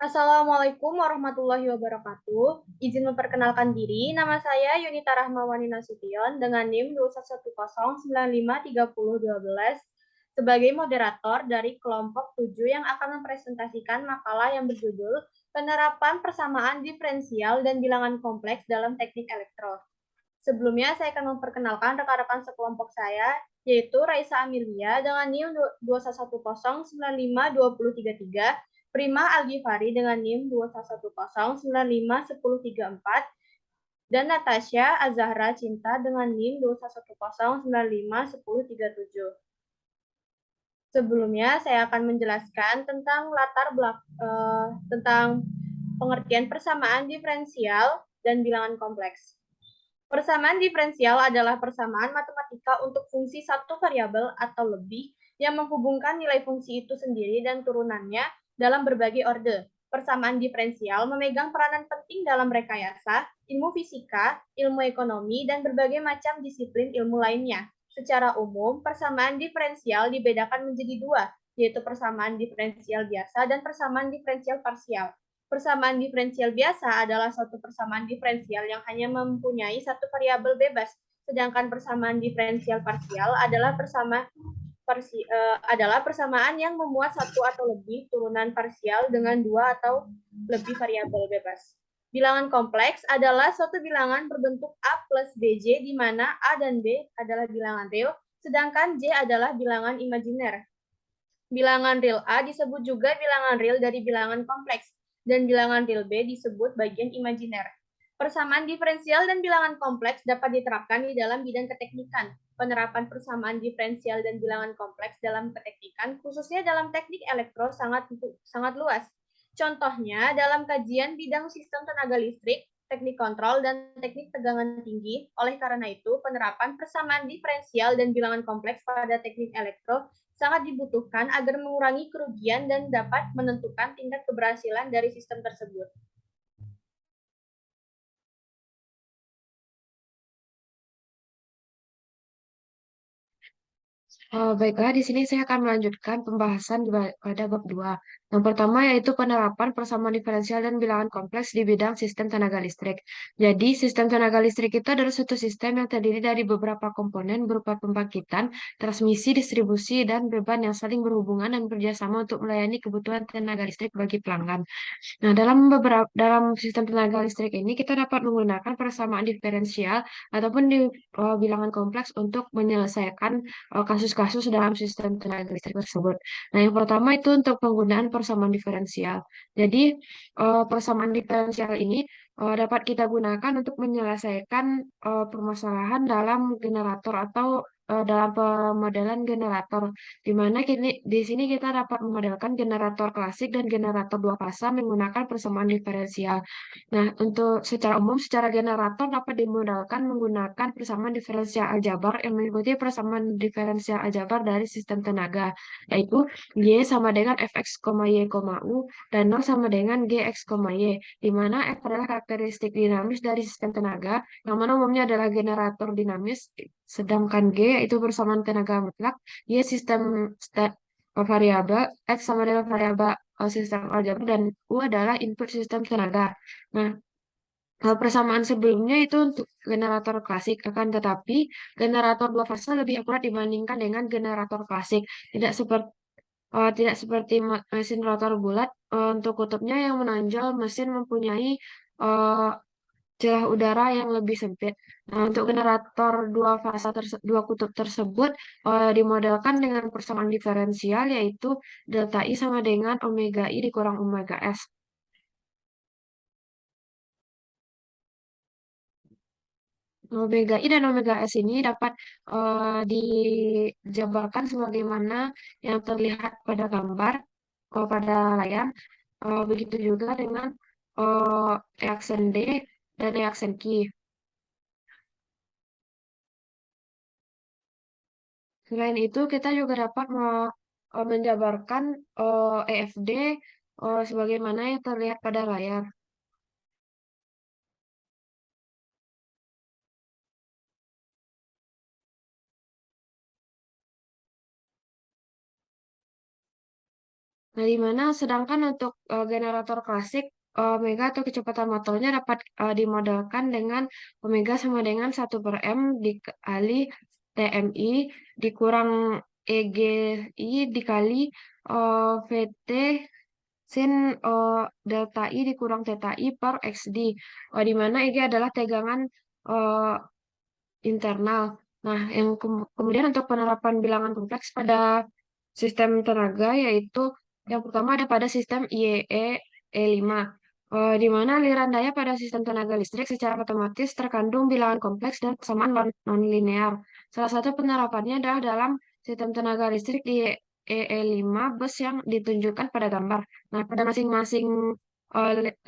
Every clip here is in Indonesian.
Assalamualaikum warahmatullahi wabarakatuh. Izin memperkenalkan diri, nama saya Yunita Rahmawani Nasution dengan NIM 21109530112 sebagai moderator dari kelompok 7 yang akan mempresentasikan makalah yang berjudul Penerapan Persamaan Diferensial dan Bilangan Kompleks dalam Teknik Elektro. Sebelumnya saya akan memperkenalkan rekan-rekan sekelompok saya, yaitu Raisa Amelia dengan NIM 211095233, Prima Algifari dengan NIM 211095134, dan Natasha Azahra Cinta dengan NIM 211095137. Sebelumnya saya akan menjelaskan tentang pengertian persamaan diferensial dan bilangan kompleks. Persamaan diferensial adalah persamaan matematika untuk fungsi satu variabel atau lebih yang menghubungkan nilai fungsi itu sendiri dan turunannya dalam berbagai orde. Persamaan diferensial memegang peranan penting dalam rekayasa, ilmu fisika, ilmu ekonomi, dan berbagai macam disiplin ilmu lainnya. Secara umum, persamaan diferensial dibedakan menjadi dua, yaitu persamaan diferensial biasa dan persamaan diferensial parsial. Persamaan diferensial biasa adalah suatu persamaan diferensial yang hanya mempunyai satu variabel bebas, sedangkan persamaan diferensial parsial adalah persamaan yang memuat satu atau lebih turunan parsial dengan dua atau lebih variabel bebas. Bilangan kompleks adalah suatu bilangan berbentuk A plus BJ di mana A dan B adalah bilangan real, sedangkan J adalah bilangan imajiner. Bilangan real A disebut juga bilangan real dari bilangan kompleks, dan bilangan real B disebut bagian imajiner. Persamaan diferensial dan bilangan kompleks dapat diterapkan di dalam bidang keteknikan. Penerapan persamaan diferensial dan bilangan kompleks dalam keteknikan, khususnya dalam teknik elektro, sangat luas. Contohnya, dalam kajian bidang sistem tenaga listrik, teknik kontrol, dan teknik tegangan tinggi. Oleh karena itu, penerapan persamaan diferensial dan bilangan kompleks pada teknik elektro sangat dibutuhkan agar mengurangi kerugian dan dapat menentukan tingkat keberhasilan dari sistem tersebut. Baiklah, di sini saya akan melanjutkan pembahasan pada bab 2. Yang pertama yaitu penerapan persamaan diferensial dan bilangan kompleks di bidang sistem tenaga listrik. Jadi, sistem tenaga listrik itu adalah suatu sistem yang terdiri dari beberapa komponen berupa pembangkitan, transmisi, distribusi, dan beban yang saling berhubungan dan bekerjasama untuk melayani kebutuhan tenaga listrik bagi pelanggan. Nah, dalam sistem tenaga listrik ini kita dapat menggunakan persamaan diferensial ataupun bilangan kompleks untuk menyelesaikan kasus-kasus dalam sistem tenaga listrik tersebut. Nah, yang pertama itu untuk penggunaan persamaan diferensial. Jadi, persamaan diferensial ini dapat kita gunakan untuk menyelesaikan permasalahan dalam generator atau dalam pemodelan generator, di mana di sini kita dapat memodelkan generator klasik dan generator dua fasa menggunakan persamaan diferensial. Nah, untuk secara umum, secara generator dapat dimodelkan menggunakan persamaan diferensial aljabar yang mengikuti persamaan diferensial aljabar dari sistem tenaga, yaitu Y sama dengan Fx, Y, U, dan nol sama dengan Gx, Y, di mana F adalah karakteristik dinamis dari sistem tenaga, yang mana umumnya adalah generator dinamis, sedangkan G itu persamaan tenaga mutlak, Y sistem variabel, X sama dengan variabel sistem aljabar, dan U adalah input sistem tenaga. Nah, persamaan sebelumnya itu untuk generator klasik, akan tetapi generator dua fase lebih akurat dibandingkan dengan generator klasik. Tidak seperti mesin rotor bulat, untuk kutubnya yang menonjol, mesin mempunyai eh, celah udara yang lebih sempit. Nah, untuk generator dua kutub tersebut dimodelkan dengan persamaan diferensial, yaitu delta I sama dengan omega I dikurang omega S. Omega I dan omega S ini dapat dijabarkan sebagaimana yang terlihat pada gambar, pada layar. Begitu juga dengan uh, reaction D dan reaction Q. Selain itu, kita juga dapat menjabarkan EFD sebagaimana yang terlihat pada layar. Nah, di mana sedangkan untuk generator klasik, omega atau kecepatan motornya dapat dimodelkan dengan omega sama dengan 1/m dikali TMI dikurang EGI dikali VT sin delta I dikurang theta I per XD. Di mana EG adalah tegangan eh, internal. Nah, yang kemudian untuk penerapan bilangan kompleks pada sistem tenaga yaitu yang pertama ada pada sistem IEE E5, di mana aliran daya pada sistem tenaga listrik secara otomatis terkandung bilangan kompleks dan persamaan non-linear. Salah satu penerapannya adalah dalam sistem tenaga listrik di EE5 bus yang ditunjukkan pada gambar. Nah, pada masing-masing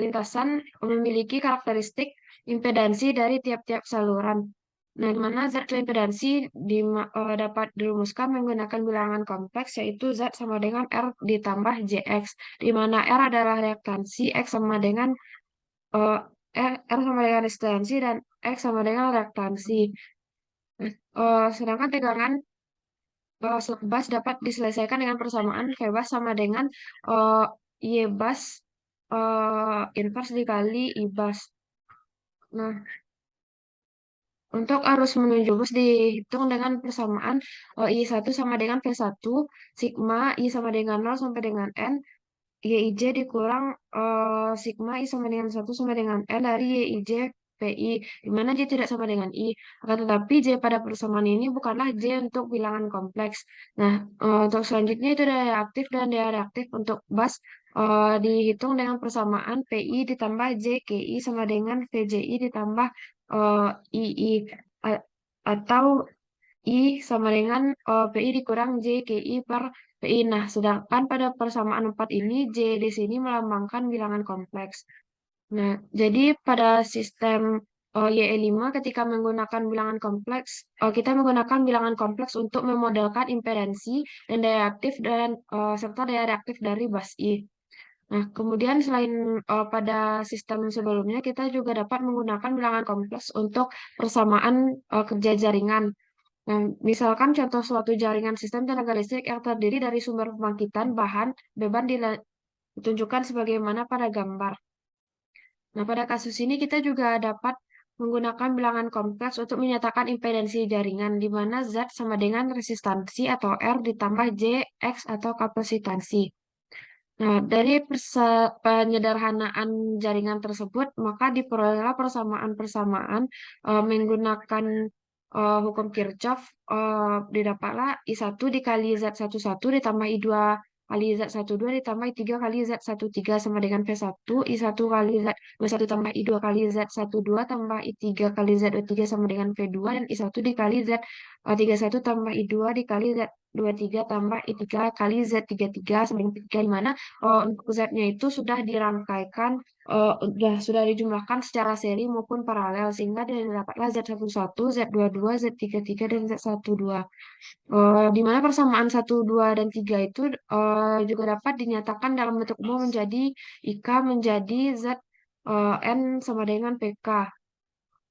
lintasan memiliki karakteristik impedansi dari tiap-tiap saluran. Nah, di mana zat impedansi dapat dirumuskan menggunakan bilangan kompleks yaitu Z sama dengan R ditambah JX, di mana R adalah reaktansi, X sama dengan eh, R sama dengan resistansi dan X sama dengan reaktansi. Sedangkan tegangan bus dapat diselesaikan dengan persamaan V bus sama dengan eh, Y bus inverse dikali I bus. Nah, untuk arus menuju bus dihitung dengan persamaan I1 sama dengan V1, sigma I sama dengan 0 sampai dengan N, YIJ dikurang sigma I sama dengan 1 sama dengan N dari YIJ PI, di mana J tidak sama dengan I. Akan tetapi J pada persamaan ini bukanlah J untuk bilangan kompleks. Nah, untuk selanjutnya itu daya aktif dan daya reaktif untuk bus dihitung dengan persamaan PI ditambah JKI sama dengan VJI ditambah eh, II A- atau I sama dengan PI dikurang JKI per PI. Nah, sedangkan pada persamaan 4 ini, J di sini melambangkan bilangan kompleks. Nah, jadi pada sistem YE5 ketika menggunakan bilangan kompleks, kita menggunakan bilangan kompleks untuk memodelkan impedansi dan daya aktif dan serta daya reaktif dari bus I. Nah, kemudian selain pada sistem sebelumnya, kita juga dapat menggunakan bilangan kompleks untuk persamaan kerja jaringan. Nah, misalkan contoh suatu jaringan sistem tenaga listrik yang terdiri dari sumber pembangkitan, bahan, beban ditunjukkan sebagaimana pada gambar. Nah, pada kasus ini kita juga dapat menggunakan bilangan kompleks untuk menyatakan impedansi jaringan, di mana Z sama dengan resistansi atau R ditambah J, X atau kapasitansi. Nah, dari penyederhanaan jaringan tersebut, maka diperolehlah persamaan-persamaan menggunakan hukum Kirchhoff, didapatlah I1 dikali Z11 ditambah I2 kali Z12 ditambah I3 kali Z13 sama dengan V1, I1 kali Z21 tambah I2 kali Z12 tambah I3 kali Z23 sama dengan V2, dan I1 dikali Z31 tambah I2 dikali Z23 tambah I3 kali Z33 sama dengan V3, di mana untuk Z-nya itu sudah dirangkaikan, sudah dijumlahkan secara seri maupun paralel sehingga didapatlah Z11, Z22, Z33 dan Z12. Di mana persamaan 1, 2 dan 3 itu juga dapat dinyatakan dalam bentuk umum menjadi IK menjadi Z N sama dengan PK.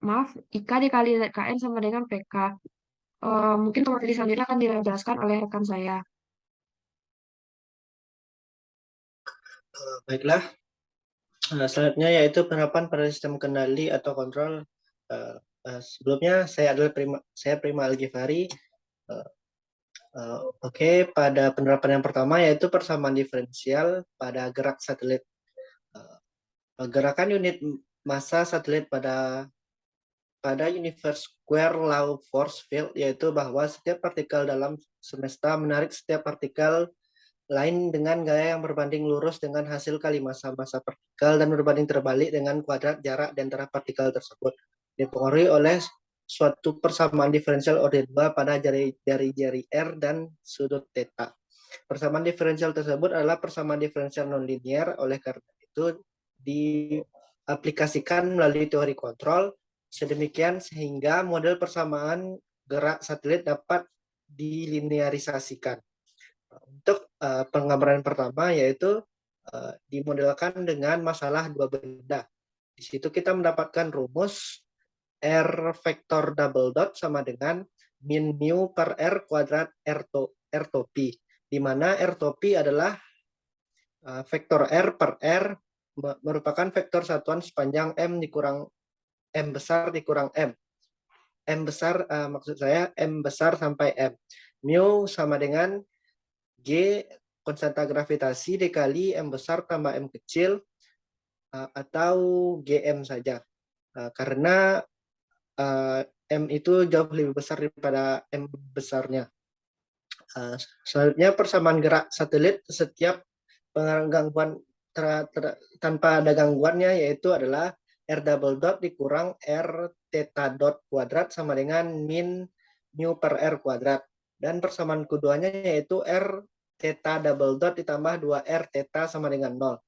Maaf, IK dikali ZKN sama dengan PK. Mungkin materi selanjutnya akan dijelaskan oleh rekan saya. Baiklah, selanjutnya yaitu penerapan pada sistem kendali atau kontrol. Sebelumnya saya Prima Al-Ghifari. Oke, pada penerapan yang pertama yaitu persamaan diferensial pada gerak satelit. Gerakan unit massa satelit pada universe square law force field, yaitu bahwa setiap partikel dalam semesta menarik setiap partikel lain dengan gaya yang berbanding lurus dengan hasil kali massa partikel dan berbanding terbalik dengan kuadrat jarak di antara partikel tersebut, dipengaruhi oleh suatu persamaan diferensial order 2 pada jari-jari R dan sudut theta. Persamaan diferensial tersebut adalah persamaan diferensial nonlinear, oleh karena itu diaplikasikan melalui teori kontrol sedemikian sehingga model persamaan gerak satelit dapat dilinearisasikan. Untuk penggambaran pertama yaitu dimodelkan dengan masalah dua benda. Di situ kita mendapatkan rumus R vektor double dot sama dengan min mu per R kuadrat R to P, di mana R to P adalah vektor R per R merupakan vektor satuan sepanjang M dikurang M besar dikurang M. M besar, maksud saya M besar sampai M. Mu sama dengan G konstanta gravitasi dikali M besar tambah M kecil, atau GM saja. Karena M itu jauh lebih besar daripada M besarnya. Selanjutnya persamaan gerak satelit setiap gangguan tanpa ada gangguannya, yaitu adalah R double dot dikurang R theta dot kuadrat sama dengan min mu per R kuadrat. Dan persamaan keduanya yaitu R theta double dot ditambah 2R theta sama dengan 0.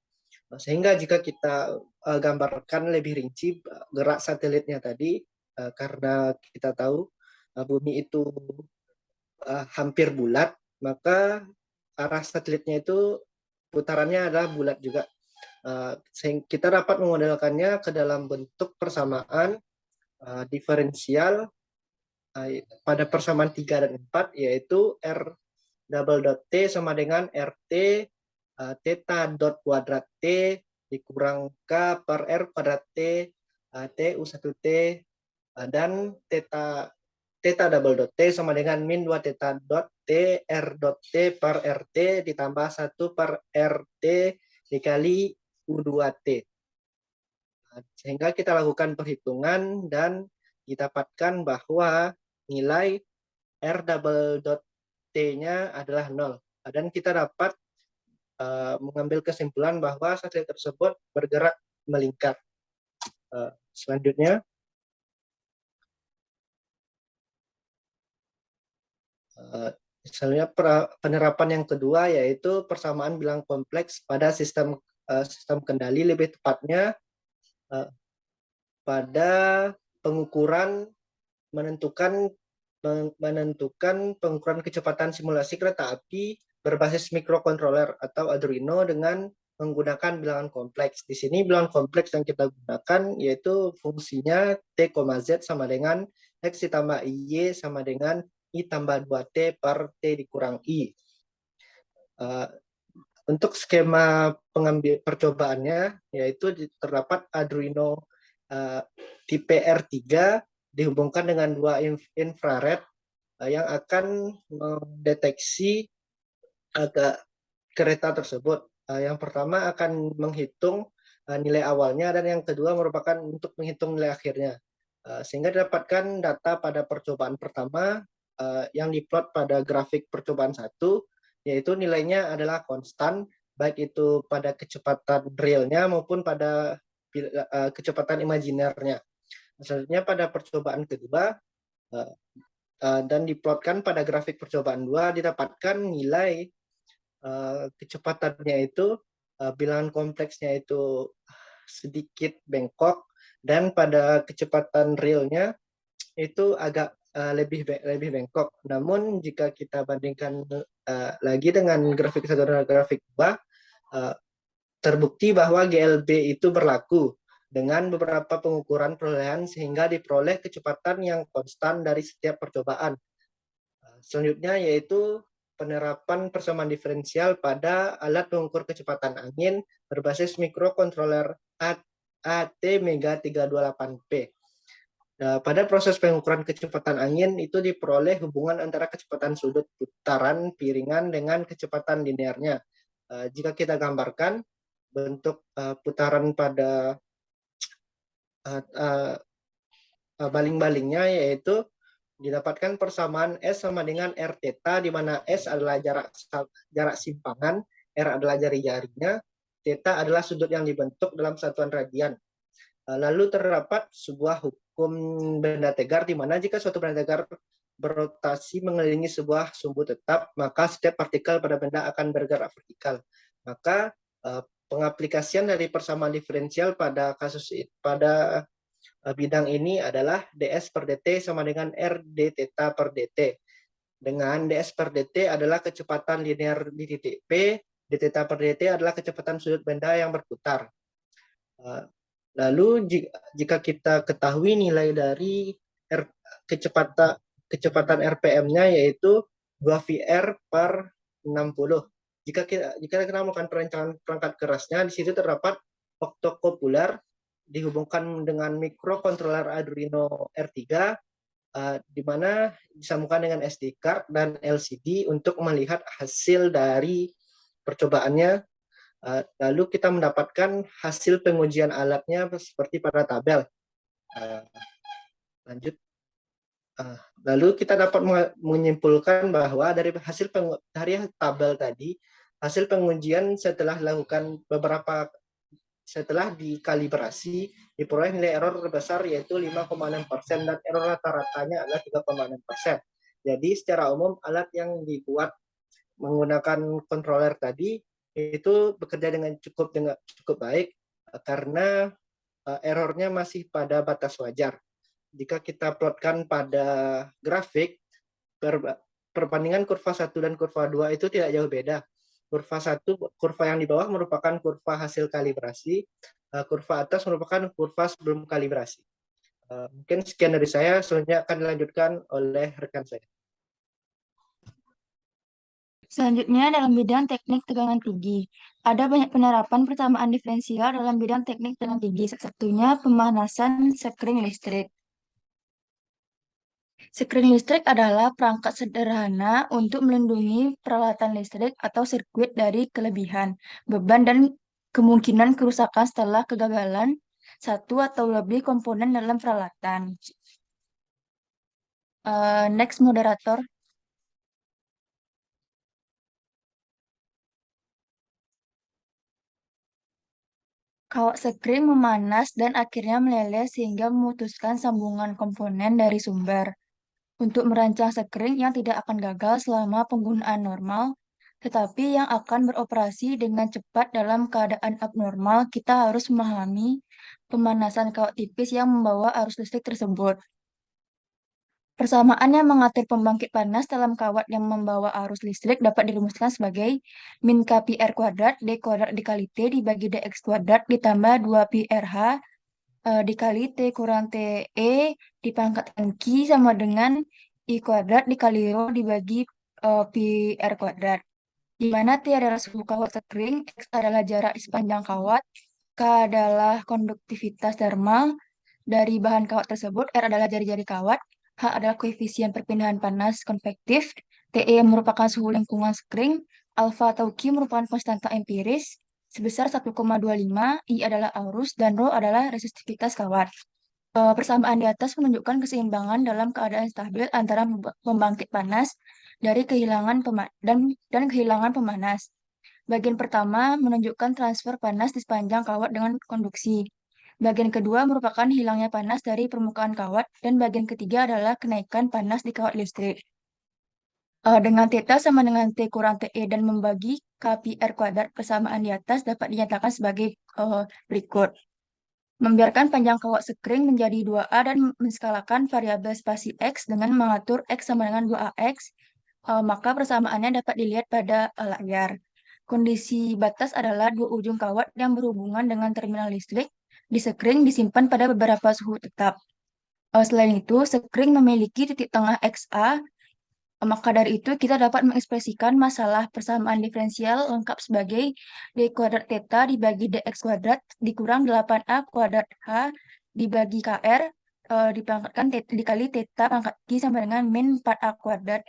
Sehingga jika kita gambarkan lebih rinci gerak satelitnya tadi, karena kita tahu bumi itu hampir bulat, maka arah satelitnya itu putarannya adalah bulat juga. Kita dapat memodelkannya ke dalam bentuk persamaan diferensial pada persamaan 3 dan 4, yaitu R double dot T sama dengan RT theta dot kuadrat T dikurang K per R kuadrat T TU1T, dan theta double dot T sama dengan min 2 theta dot T R dot T per RT ditambah 1 per RT dikali U2T. Sehingga kita lakukan perhitungan dan didapatkan bahwa nilai R double dot T-nya adalah 0. Dan kita dapat mengambil kesimpulan bahwa satelit tersebut bergerak melingkar. Selanjutnya, misalnya penerapan yang kedua yaitu persamaan bilang kompleks pada sistem kendali, lebih tepatnya pada pengukuran menentukan pengukuran kecepatan simulasi kereta api berbasis mikrokontroler atau Arduino dengan menggunakan bilangan kompleks. Di sini bilangan kompleks yang kita gunakan yaitu fungsinya T, Z sama dengan X ditambah Y sama dengan I tambah 2T per T dikurang I. Untuk skema pengambil percobaannya, yaitu terdapat Arduino tipe R3 dihubungkan dengan 2 infrared yang akan mendeteksi kereta tersebut. Yang pertama akan menghitung nilai awalnya, dan yang kedua merupakan untuk menghitung nilai akhirnya. Sehingga didapatkan data pada percobaan pertama yang diplot pada grafik percobaan 1, yaitu nilainya adalah konstan, baik itu pada kecepatan realnya maupun pada kecepatan imajinernya. Selanjutnya pada percobaan kedua dan diplotkan pada grafik percobaan 2, didapatkan nilai kecepatannya itu bilangan kompleksnya itu sedikit bengkok, dan pada kecepatan realnya itu agak lebih bengkok. Namun jika kita bandingkan lagi dengan grafik 1 dan grafik 2, terbukti bahwa GLB itu berlaku dengan beberapa pengukuran perolehan sehingga diperoleh kecepatan yang konstan dari setiap percobaan. Selanjutnya yaitu penerapan persamaan diferensial pada alat pengukur kecepatan angin berbasis mikrokontroler AT Mega 328P. Pada proses pengukuran kecepatan angin itu diperoleh hubungan antara kecepatan sudut putaran piringan dengan kecepatan linearnya. Jika kita gambarkan bentuk putaran pada baling-balingnya, yaitu didapatkan persamaan S sama dengan R theta, di mana S adalah jarak simpangan, R adalah jari-jarinya, theta adalah sudut yang dibentuk dalam satuan radian. Lalu terdapat sebuah hukum benda tegar, di mana jika suatu benda tegar berotasi mengelilingi sebuah sumbu tetap, maka setiap partikel pada benda akan bergerak vertikal. Maka pengaplikasian dari persamaan diferensial pada bidang ini adalah ds per dt sama dengan r d theta per dt. Dengan ds per dt adalah kecepatan linear di titik P, d theta per dt adalah kecepatan sudut benda yang berputar. Lalu jika kita ketahui nilai dari kecepatan RPM-nya yaitu 2 VR per 60. jika kita melakukan perancangan perangkat kerasnya, di situ terdapat octocoupler dihubungkan dengan microcontroller Arduino R3, di mana disambungkan dengan SD card dan LCD untuk melihat hasil dari percobaannya. Lalu kita mendapatkan hasil pengujian alatnya seperti pada tabel. Lanjut. Lalu kita dapat menyimpulkan bahwa dari tabel tadi, hasil pengujian setelah dikalibrasi, diperoleh nilai error terbesar yaitu 5,6% dan error rata-ratanya adalah 3,6%. Jadi secara umum alat yang dibuat menggunakan controller tadi itu bekerja dengan cukup baik karena errornya masih pada batas wajar. Jika kita plotkan pada grafik, perbandingan kurva 1 dan kurva 2 itu tidak jauh beda. Kurva yang di bawah merupakan kurva hasil kalibrasi, kurva atas merupakan kurva sebelum kalibrasi. Mungkin sekian dari saya, selanjutnya akan dilanjutkan oleh rekan saya. Selanjutnya, dalam bidang teknik tegangan tinggi. Ada banyak penerapan persamaan diferensial dalam bidang teknik tegangan tinggi. Salah satunya pemanasan sekring listrik. Sekring listrik adalah perangkat sederhana untuk melindungi peralatan listrik atau sirkuit dari kelebihan, beban, dan kemungkinan kerusakan setelah kegagalan satu atau lebih komponen dalam peralatan. Next, moderator. Kawat sekring memanas dan akhirnya meleleh sehingga memutuskan sambungan komponen dari sumber. Untuk merancang sekring yang tidak akan gagal selama penggunaan normal, tetapi yang akan beroperasi dengan cepat dalam keadaan abnormal, kita harus memahami pemanasan kawat tipis yang membawa arus listrik tersebut. Persamaan yang mengatur pembangkit panas dalam kawat yang membawa arus listrik dapat dirumuskan sebagai min KPR kuadrat D kuadrat dikali T dibagi DX kuadrat ditambah 2PRH dikali T kurang TE dipangkatkan Q sama dengan I kuadrat dikali Rho dibagi PR kuadrat. Di mana T adalah suhu kawat sekring, X adalah jarak di sepanjang kawat, K adalah konduktivitas thermal dari bahan kawat tersebut, R adalah jari-jari kawat, H adalah koefisien perpindahan panas konvektif, TE merupakan suhu lingkungan sekring, alfa atau Q merupakan konstanta empiris sebesar 1,25, I adalah arus, dan Rho adalah resistivitas kawat. Persamaan di atas menunjukkan keseimbangan dalam keadaan stabil antara pembangkit panas dari kehilangan dan kehilangan pemanas. Bagian pertama menunjukkan transfer panas di sepanjang kawat dengan konduksi. Bagian kedua merupakan hilangnya panas dari permukaan kawat, dan bagian ketiga adalah kenaikan panas di kawat listrik. Dengan θ sama dengan T kurang TE dan membagi KPR kuadrat, persamaan di atas dapat dinyatakan sebagai berikut. Membiarkan panjang kawat sekring menjadi 2A dan menskalakan variabel spasi X dengan mengatur X sama dengan 2AX, maka persamaannya dapat dilihat pada layar. Kondisi batas adalah dua ujung kawat yang berhubungan dengan terminal listrik di sekring disimpan pada beberapa suhu tetap. Selain itu, sekring memiliki titik tengah XA, maka dari itu kita dapat mengekspresikan masalah persamaan diferensial lengkap sebagai D kuadrat theta dibagi DX kuadrat dikurang 8A kuadrat H dibagi KR dipangkatkan dikali theta pangkat Q sama dengan min 4A kuadrat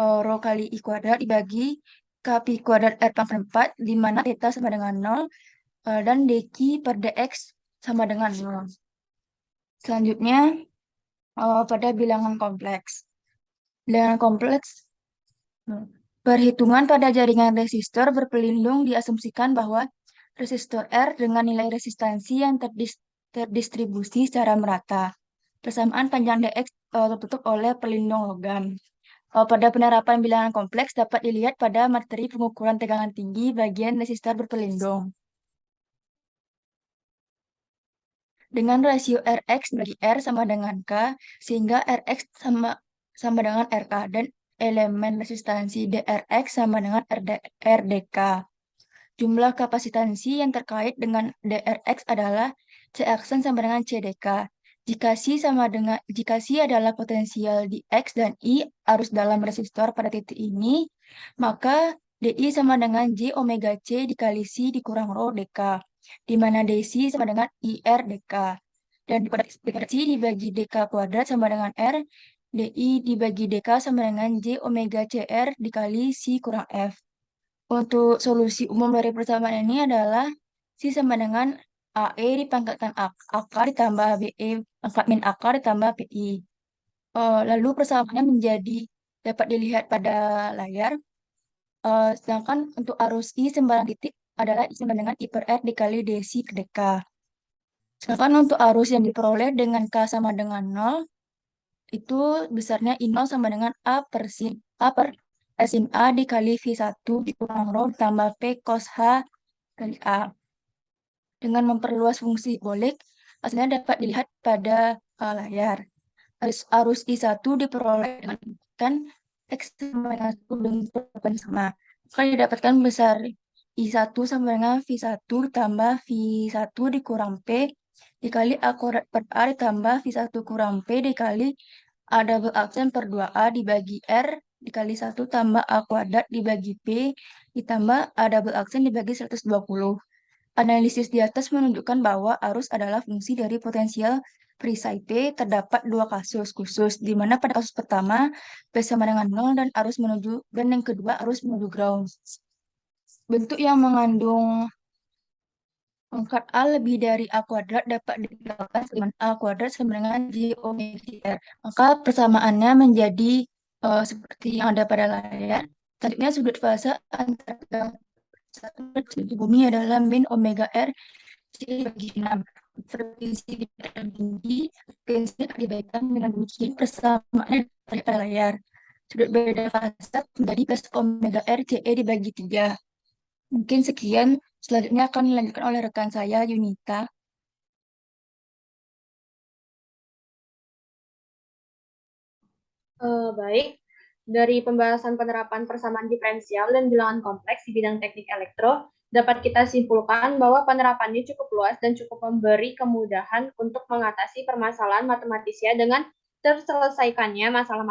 Rho kali I kuadrat dibagi KP kuadrat R pangkat 4, di mana theta sama dengan 0 dan dQ per dx sama dengan 0. Selanjutnya pada bilangan kompleks. Bilangan kompleks, perhitungan pada jaringan resistor berpelindung diasumsikan bahwa resistor R dengan nilai resistansi yang terdistribusi secara merata. Persamaan panjang dx tertutup oleh pelindung logam. Pada penerapan bilangan kompleks dapat dilihat pada materi pengukuran tegangan tinggi bagian resistor berpelindung. Dengan rasio Rx bagi R sama dengan K, sehingga Rx sama dengan RK, dan elemen resistansi DRx sama dengan RDK. Jumlah kapasitansi yang terkait dengan DRx adalah Caksen sama dengan CDK. Jika C adalah potensial di X dan I arus dalam resistor pada titik ini, maka DI sama dengan J omega C dikali C dikurang rho DK, di mana DC sama dengan IR DK. Dan dikali C dibagi DK kuadrat sama dengan R, DI dibagi DK sama dengan J omega CR dikali C kurang F. Untuk solusi umum dari persamaan ini adalah C sama dengan AE dipangkatkan AK ditambah BE pangkat min AK ditambah PI. Lalu persamaannya menjadi dapat dilihat pada layar. Sedangkan untuk arus I sembarang titik adalah I sama dengan I per R dikali DC ke DK. Sedangkan untuk arus yang diperoleh dengan K sama dengan 0, itu besarnya I0 sama dengan A per sin A dikali V1 dikurang rho ditambah P cos H kali A. Dengan memperluas fungsi hiperbolik, hasilnya dapat dilihat pada layar. Arus I1 diperoleh dengan kan X sama dengan 1 dengan jawaban sama. Maka didapatkan besar I1 sama dengan V1 ditambah V1 dikurang P dikali A kuadrat per A ditambah V1 kurang P dikali A double aksen per 2A dibagi R dikali 1 tambah A kuadrat dibagi P ditambah A double aksen dibagi 120. Analisis di atas menunjukkan bahwa arus adalah fungsi dari potensial perisai P. Terdapat dua kasus khusus, di mana pada kasus pertama P sama dengan 0 dan arus menuju dan yang kedua arus menuju ground. Bentuk yang mengandung pangkat A lebih dari A kuadrat dapat digambarkan dengan A kuadrat sama dengan J omega R. Maka persamaannya menjadi seperti yang ada pada layar. Selanjutnya sudut fase antara satu bumi adalah min omega R C bagi 6. Frekuensi tinggi, frekuensi dibagikan dengan biji persamaannya pada layar. Sudut beda fase menjadi plus omega R CE dibagi 3. Mungkin sekian, selanjutnya akan dilanjutkan oleh rekan saya, Yunita. Baik, dari pembahasan penerapan persamaan diferensial dan bilangan kompleks di bidang teknik elektro, dapat kita simpulkan bahwa penerapannya cukup luas dan cukup memberi kemudahan untuk mengatasi permasalahan matematisnya dengan terselesaikannya masalah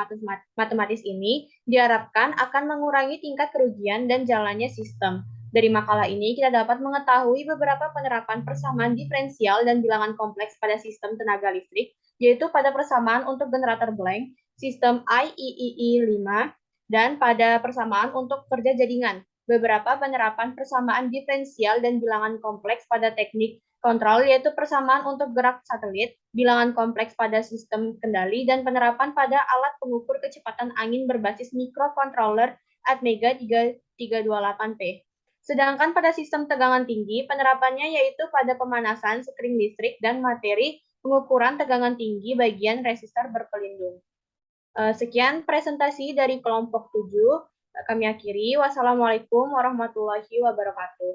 matematis ini diharapkan akan mengurangi tingkat kerugian dan jalannya sistem. Dari makalah ini, kita dapat mengetahui beberapa penerapan persamaan diferensial dan bilangan kompleks pada sistem tenaga listrik, yaitu pada persamaan untuk generator blank, sistem IEEE 5, dan pada persamaan untuk kerja jaringan. Beberapa penerapan persamaan diferensial dan bilangan kompleks pada teknik kontrol yaitu persamaan untuk gerak satelit, bilangan kompleks pada sistem kendali, dan penerapan pada alat pengukur kecepatan angin berbasis microcontroller Atmega 3328P. Sedangkan pada sistem tegangan tinggi, penerapannya yaitu pada pemanasan sekring listrik dan materi pengukuran tegangan tinggi bagian resistor berpelindung. Sekian presentasi dari kelompok 7. Kami akhiri. Wassalamualaikum warahmatullahi wabarakatuh.